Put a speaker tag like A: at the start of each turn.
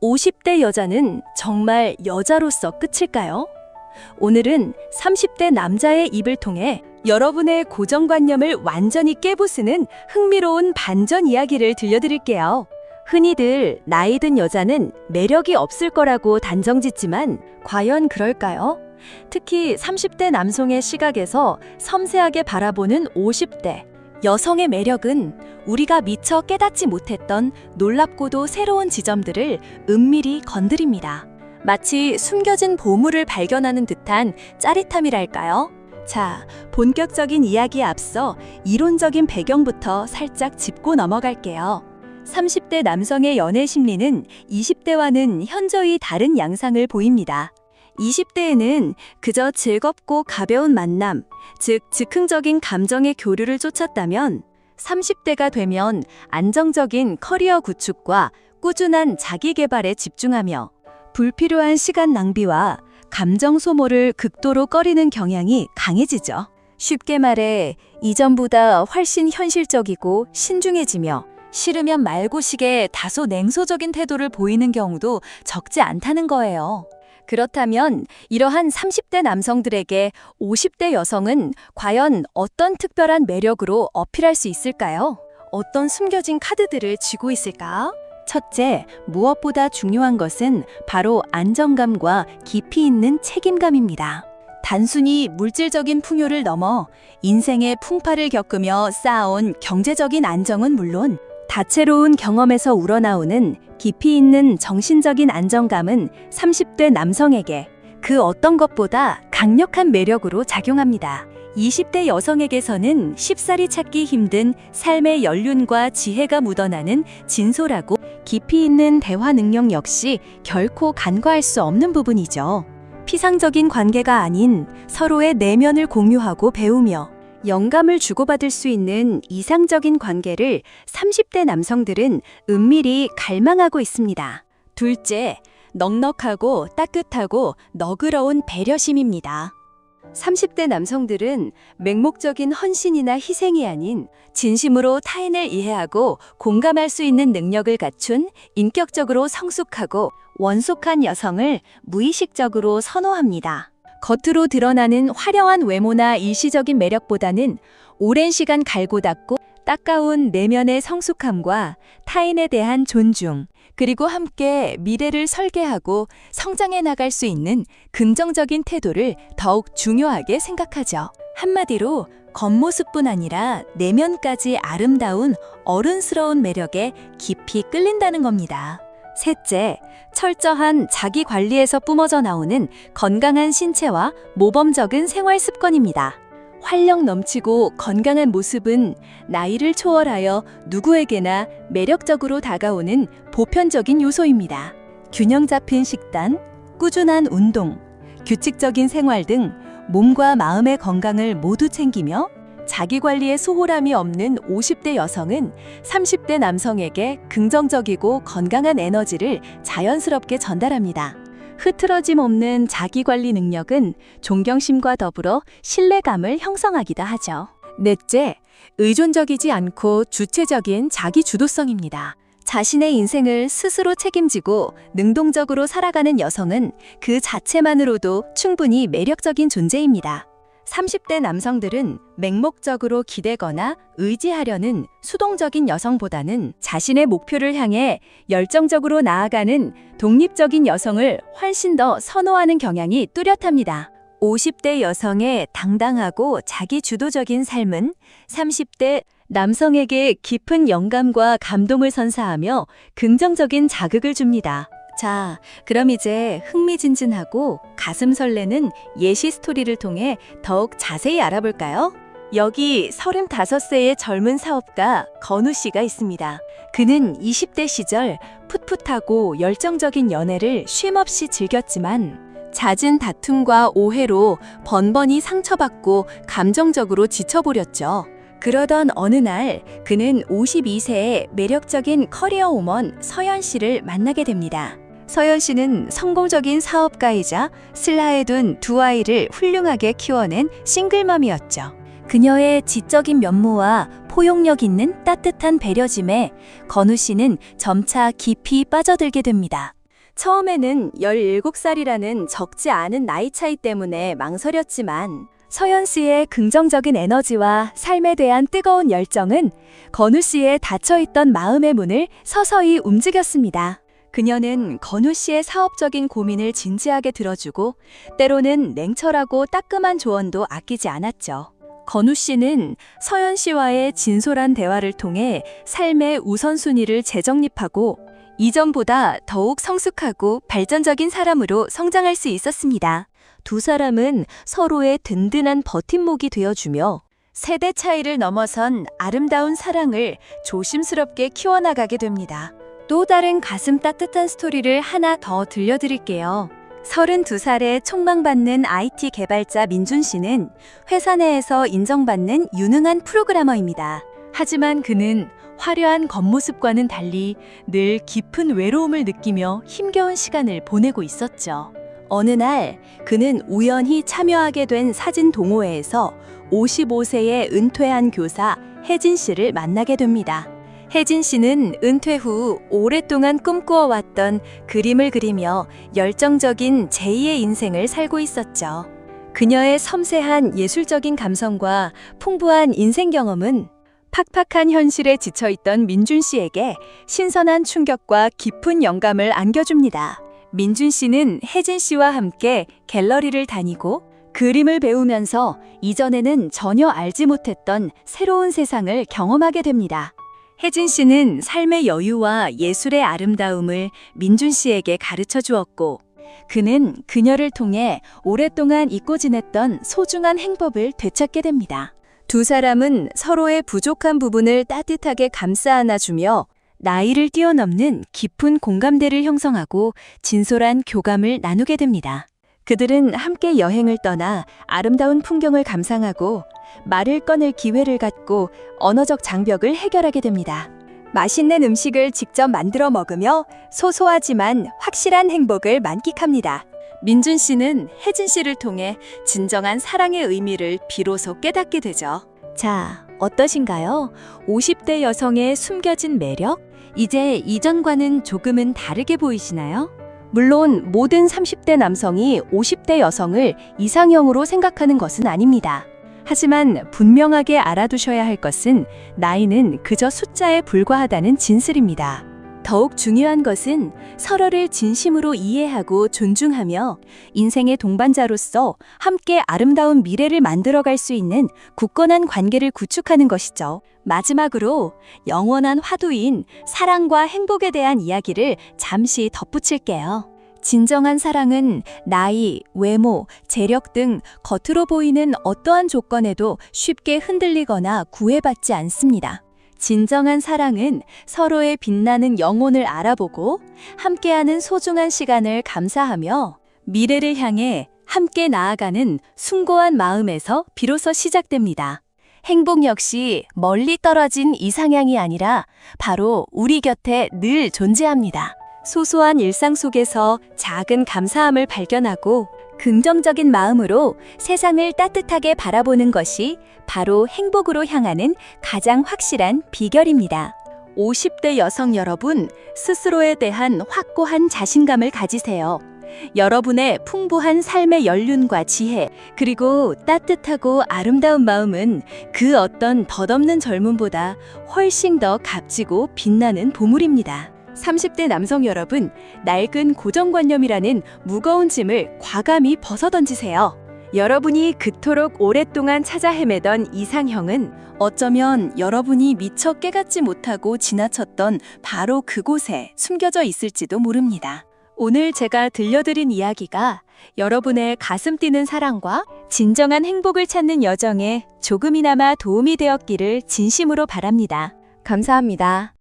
A: 50대 여자는 정말 여자로서 끝일까요? 오늘은 30대 남자의 입을 통해 여러분의 고정관념을 완전히 깨부수는 흥미로운 반전 이야기를 들려드릴게요. 흔히들 나이 든 여자는 매력이 없을 거라고 단정짓지만 과연 그럴까요? 특히 30대 남성의 시각에서 섬세하게 바라보는 50대 여성의 매력은 우리가 미처 깨닫지 못했던 놀랍고도 새로운 지점들을 은밀히 건드립니다. 마치 숨겨진 보물을 발견하는 듯한 짜릿함이랄까요? 자, 본격적인 이야기에 앞서 이론적인 배경부터 살짝 짚고 넘어갈게요. 30대 남성의 연애 심리는 20대와는 현저히 다른 양상을 보입니다. 20대에는 그저 즐겁고 가벼운 만남, 즉 즉흥적인 감정의 교류를 쫓았다면 30대가 되면 안정적인 커리어 구축과 꾸준한 자기 개발에 집중하며 불필요한 시간 낭비와 감정 소모를 극도로 꺼리는 경향이 강해지죠. 쉽게 말해 이전보다 훨씬 현실적이고 신중해지며 싫으면 말고식의 다소 냉소적인 태도를 보이는 경우도 적지 않다는 거예요. 그렇다면 이러한 30대 남성들에게 50대 여성은 과연 어떤 특별한 매력으로 어필할 수 있을까요? 어떤 숨겨진 카드들을 쥐고 있을까? 첫째, 무엇보다 중요한 것은 바로 안정감과 깊이 있는 책임감입니다. 단순히 물질적인 풍요를 넘어 인생의 풍파를 겪으며 쌓아온 경제적인 안정은 물론 다채로운 경험에서 우러나오는 깊이 있는 정신적인 안정감은 30대 남성에게 그 어떤 것보다 강력한 매력으로 작용합니다. 20대 여성에게서는 쉽사리 찾기 힘든 삶의 연륜과 지혜가 묻어나는 진솔하고 깊이 있는 대화 능력 역시 결코 간과할 수 없는 부분이죠. 피상적인 관계가 아닌 서로의 내면을 공유하고 배우며 영감을 주고받을 수 있는 이상적인 관계를 30대 남성들은 은밀히 갈망하고 있습니다. 둘째, 넉넉하고 따뜻하고 너그러운 배려심입니다. 30대 남성들은 맹목적인 헌신이나 희생이 아닌 진심으로 타인을 이해하고 공감할 수 있는 능력을 갖춘 인격적으로 성숙하고 원숙한 여성을 무의식적으로 선호합니다. 겉으로 드러나는 화려한 외모나 일시적인 매력보다는 오랜 시간 갈고 닦고 따가운 내면의 성숙함과 타인에 대한 존중, 그리고 함께 미래를 설계하고 성장해 나갈 수 있는 긍정적인 태도를 더욱 중요하게 생각하죠. 한마디로 겉모습뿐 아니라 내면까지 아름다운 어른스러운 매력에 깊이 끌린다는 겁니다. 셋째, 철저한 자기 관리에서 뿜어져 나오는 건강한 신체와 모범적인 생활 습관입니다. 활력 넘치고 건강한 모습은 나이를 초월하여 누구에게나 매력적으로 다가오는 보편적인 요소입니다. 균형 잡힌 식단, 꾸준한 운동, 규칙적인 생활 등 몸과 마음의 건강을 모두 챙기며 자기관리에 소홀함이 없는 50대 여성은 30대 남성에게 긍정적이고 건강한 에너지를 자연스럽게 전달합니다. 흐트러짐 없는 자기관리 능력은 존경심과 더불어 신뢰감을 형성하기도 하죠. 넷째, 의존적이지 않고 주체적인 자기주도성입니다. 자신의 인생을 스스로 책임지고 능동적으로 살아가는 여성은 그 자체만으로도 충분히 매력적인 존재입니다. 30대 남성들은 맹목적으로 기대거나 의지하려는 수동적인 여성보다는 자신의 목표를 향해 열정적으로 나아가는 독립적인 여성을 훨씬 더 선호하는 경향이 뚜렷합니다. 50대 여성의 당당하고 자기주도적인 삶은 30대 남성에게 깊은 영감과 감동을 선사하며 긍정적인 자극을 줍니다. 자, 그럼 이제 흥미진진하고 가슴 설레는 예시 스토리를 통해 더욱 자세히 알아볼까요? 여기 35세의 젊은 사업가 건우 씨가 있습니다. 그는 20대 시절 풋풋하고 열정적인 연애를 쉼없이 즐겼지만 잦은 다툼과 오해로 번번이 상처받고 감정적으로 지쳐버렸죠. 그러던 어느 날 그는 52세의 매력적인 커리어 우먼 서연 씨를 만나게 됩니다. 서연 씨는 성공적인 사업가이자 슬하에 둔 두 아이를 훌륭하게 키워낸 싱글맘이었죠. 그녀의 지적인 면모와 포용력 있는 따뜻한 배려짐에 건우 씨는 점차 깊이 빠져들게 됩니다. 처음에는 17살이라는 적지 않은 나이 차이 때문에 망설였지만 서연 씨의 긍정적인 에너지와 삶에 대한 뜨거운 열정은 건우 씨의 닫혀있던 마음의 문을 서서히 움직였습니다. 그녀는 건우 씨의 사업적인 고민을 진지하게 들어주고 때로는 냉철하고 따끔한 조언도 아끼지 않았죠. 건우 씨는 서연 씨와의 진솔한 대화를 통해 삶의 우선순위를 재정립하고 이전보다 더욱 성숙하고 발전적인 사람으로 성장할 수 있었습니다. 두 사람은 서로의 든든한 버팀목이 되어주며 세대 차이를 넘어선 아름다운 사랑을 조심스럽게 키워나가게 됩니다. 또 다른 가슴 따뜻한 스토리를 하나 더 들려드릴게요. 32살에 촉망받는 IT 개발자 민준 씨는 회사 내에서 인정받는 유능한 프로그래머입니다. 하지만 그는 화려한 겉모습과는 달리 늘 깊은 외로움을 느끼며 힘겨운 시간을 보내고 있었죠. 어느 날 그는 우연히 참여하게 된 사진 동호회에서 55세의 은퇴한 교사 혜진 씨를 만나게 됩니다. 혜진 씨는 은퇴 후 오랫동안 꿈꾸어왔던 그림을 그리며 열정적인 제2의 인생을 살고 있었죠. 그녀의 섬세한 예술적인 감성과 풍부한 인생 경험은 팍팍한 현실에 지쳐있던 민준 씨에게 신선한 충격과 깊은 영감을 안겨줍니다. 민준 씨는 혜진 씨와 함께 갤러리를 다니고 그림을 배우면서 이전에는 전혀 알지 못했던 새로운 세상을 경험하게 됩니다. 혜진 씨는 삶의 여유와 예술의 아름다움을 민준 씨에게 가르쳐 주었고 그는 그녀를 통해 오랫동안 잊고 지냈던 소중한 행복을 되찾게 됩니다. 두 사람은 서로의 부족한 부분을 따뜻하게 감싸 안아주며 나이를 뛰어넘는 깊은 공감대를 형성하고 진솔한 교감을 나누게 됩니다. 그들은 함께 여행을 떠나 아름다운 풍경을 감상하고 말을 꺼낼 기회를 갖고 언어적 장벽을 해결하게 됩니다. 맛있는 음식을 직접 만들어 먹으며 소소하지만 확실한 행복을 만끽합니다. 민준 씨는 혜진 씨를 통해 진정한 사랑의 의미를 비로소 깨닫게 되죠. 자, 어떠신가요? 50대 여성의 숨겨진 매력? 이제 이전과는 조금은 다르게 보이시나요? 물론 모든 30대 남성이 50대 여성을 이상형으로 생각하는 것은 아닙니다. 하지만 분명하게 알아두셔야 할 것은 나이는 그저 숫자에 불과하다는 진실입니다. 더욱 중요한 것은 서로를 진심으로 이해하고 존중하며 인생의 동반자로서 함께 아름다운 미래를 만들어갈 수 있는 굳건한 관계를 구축하는 것이죠. 마지막으로 영원한 화두인 사랑과 행복에 대한 이야기를 잠시 덧붙일게요. 진정한 사랑은 나이, 외모, 재력 등 겉으로 보이는 어떠한 조건에도 쉽게 흔들리거나 구애받지 않습니다. 진정한 사랑은 서로의 빛나는 영혼을 알아보고 함께하는 소중한 시간을 감사하며 미래를 향해 함께 나아가는 숭고한 마음에서 비로소 시작됩니다. 행복 역시 멀리 떨어진 이상향이 아니라 바로 우리 곁에 늘 존재합니다. 소소한 일상 속에서 작은 감사함을 발견하고 긍정적인 마음으로 세상을 따뜻하게 바라보는 것이 바로 행복으로 향하는 가장 확실한 비결입니다. 50대 여성 여러분, 스스로에 대한 확고한 자신감을 가지세요. 여러분의 풍부한 삶의 연륜과 지혜, 그리고 따뜻하고 아름다운 마음은 그 어떤 덧없는 젊음보다 훨씬 더 값지고 빛나는 보물입니다. 30대 남성 여러분, 낡은 고정관념이라는 무거운 짐을 과감히 벗어던지세요. 여러분이 그토록 오랫동안 찾아 헤매던 이상형은 어쩌면 여러분이 미처 깨닫지 못하고 지나쳤던 바로 그곳에 숨겨져 있을지도 모릅니다. 오늘 제가 들려드린 이야기가 여러분의 가슴 뛰는 사랑과 진정한 행복을 찾는 여정에 조금이나마 도움이 되었기를 진심으로 바랍니다. 감사합니다.